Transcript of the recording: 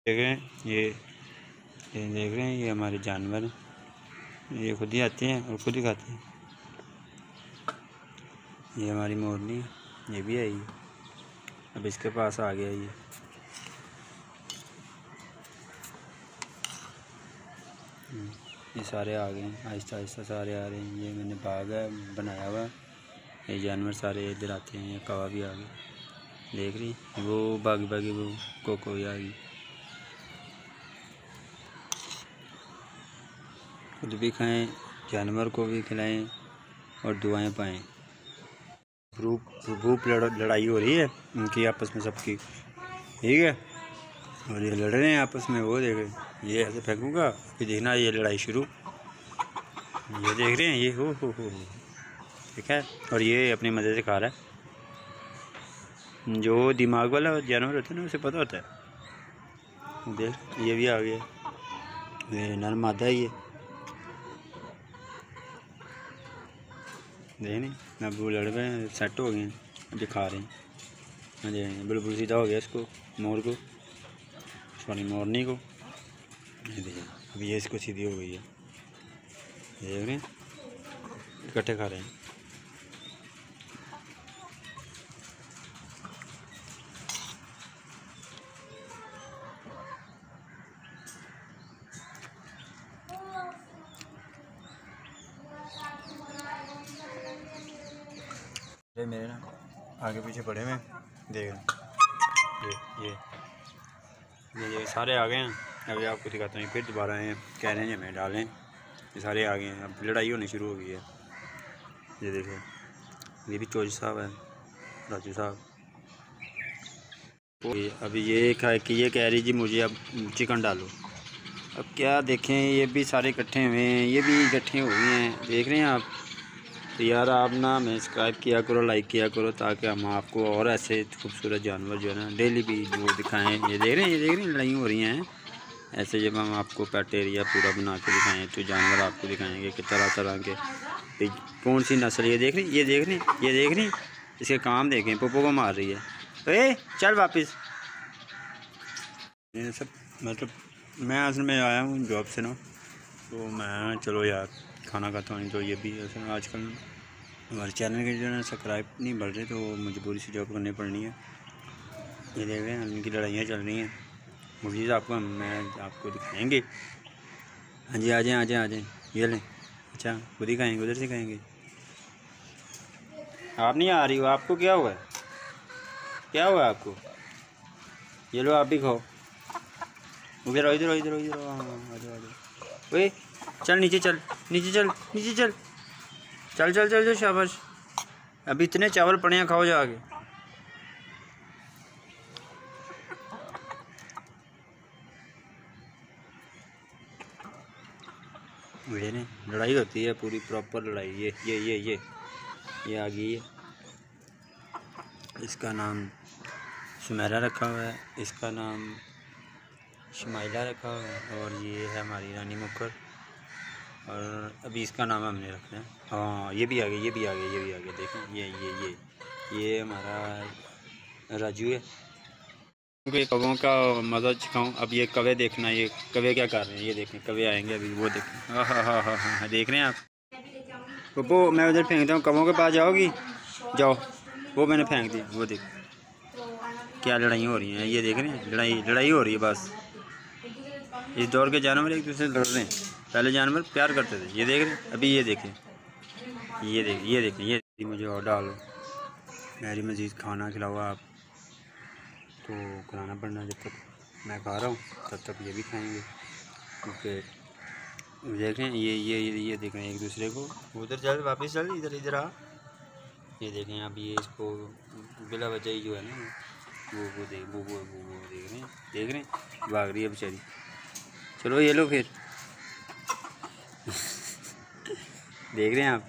देख रहे हैं ये देख रहे हैं ये हमारे जानवर हैं। ये खुद ही आते हैं और खुद ही खाते हैं। ये हमारी मोरनी है, ये भी आई है। अब इसके पास आ गया ये सारे आ गए हैं, आहिस्ता आहिस्ता सारे आ रहे हैं। ये मैंने बाग है बनाया हुआ, ये जानवर सारे इधर आते हैं। ये कौवा भी आ गया, देख रही वो बागी बागी वो कोको आ गई। खुद भी खाएं, जानवर को भी खिलाएं और दुआएं पाएं। भूख लड़ाई हो रही है उनकी आपस में सबकी, ठीक है। और ये लड़ रहे हैं आपस में, वो देख रहे हैं। ये ऐसे फेंकूंगा फिर देखना ये लड़ाई शुरू। ये देख रहे हैं ये हो ठीक है। और ये अपने मज़े से खा रहा है। जो दिमाग वाला जानवर होता है ना उसे पता होता है। देख ये भी आ गया, ये नर मादा है। ये देख नहीं अब वो लड़ रहे हैं, सेट हो गए हैं, अभी खा रहे हैं। अरे बिल्कुल सीधा हो गया इसको, मोर को, सॉरी मोरनी को। अभी ये इसको सीधी हो गई है, देख रहे हैं इकट्ठे खा रहे हैं। अरे मेरे ना आगे पीछे पड़े हुए देख रहे हैं। ये सारे आ गए हैं। अभी आपको दिखाता हूँ, फिर दोबारा आए हैं, कह रहे हैं हमें डालें। ये सारे आ गए हैं, अब लड़ाई होनी शुरू हो गई है। ये देखो ये भी चौधरी साहब है, राजू साहब। अभी ये कह रही जी मुझे अब चिकन डालो। अब क्या देखें, ये भी सारे इकट्ठे हुए हैं, ये भी इकट्ठे हुए हैं, देख रहे हैं आप। तो यार आप ना हमें सब्सक्राइब किया करो, लाइक किया करो, ताकि हम आपको और ऐसे खूबसूरत जानवर जो है ना डेली भी वो दिखाएं। ये देख रहे हैं लड़ाई हो रही हैं। ऐसे जब हम आपको पेट एरिया पूरा बना के दिखाएं तो जानवर आपको दिखाएंगे कि तरह तरह के कौन सी नस्ल। ये देख रही इसके काम देखें, पोपो को मार रही है। ए चल वापस। ये सब मतलब मैं असल में आया हूँ जॉब से ना, तो मैं चलो यार खाना खाता हूँ। तो ये भी ऐसे आजकल हमारे चैनल के जो है सब्सक्राइब नहीं बढ़ रहे, तो मजबूरी से जॉब करनी पड़नी है। ये देख रहे हैं उनकी लड़ाइयाँ चल रही हैं। मुझे आपको मैं आपको दिखाएंगे। हाँ जी आ जाएँ ये लें। अच्छा खुद ही खाएँगे, उधर से खाएँगे। आप नहीं आ रही हो, आपको क्या हुआ है? क्या हुआ आपको? ये लो आप भी खाओ। इधर आओ ओए चल नीचे चल चल शाबाश। अभी इतने चावल पड़े हैं, खाओ जाके। ने लड़ाई होती है पूरी प्रॉपर लड़ाई। ये आ गई है। इसका नाम सुमेरा रखा हुआ है, इसका नाम शमाइला रखा हुआ है, और ये है हमारी रानी मुखर। और अभी इसका नाम हमने रखना है। हाँ ये भी आ गया देखें। ये हमारा राजू है। कौवों का मज़ा चखाऊँ। अब ये कवे देखना, ये कवे क्या कर रहे हैं, ये देखें कवे आएंगे अभी, वो देखें। हाँ देख रहे हैं आप। पप्पू मैं उधर फेंकता हूँ, कवों के पास जाओगी? जाओ। वो मैंने फेंक दी, वो देख क्या लड़ाई हो रही हैं। ये देख रहे हैं लड़ाई हो रही है बस। इस दौर के जानवर एक दूसरे से लड़ रहे हैं। पहले जानवर प्यार करते थे, ये देख रहे हैं। अभी ये देखें ये मुझे और डालो, मेरी मज़ीद खाना खिलाओ आप, तो खिलाना पड़ना। जब तक मैं खा रहा हूँ तब तक ये भी खाएंगे, क्योंकि देखें ये देखें एक दूसरे को। उधर चल वापस चल, इधर आ। ये देखें अभी ये इसको बिला वजह ही जो है ना वो देख रहे हैं भाग रही है बेचारी। चलो ये लो फिर देख रहे हैं आप।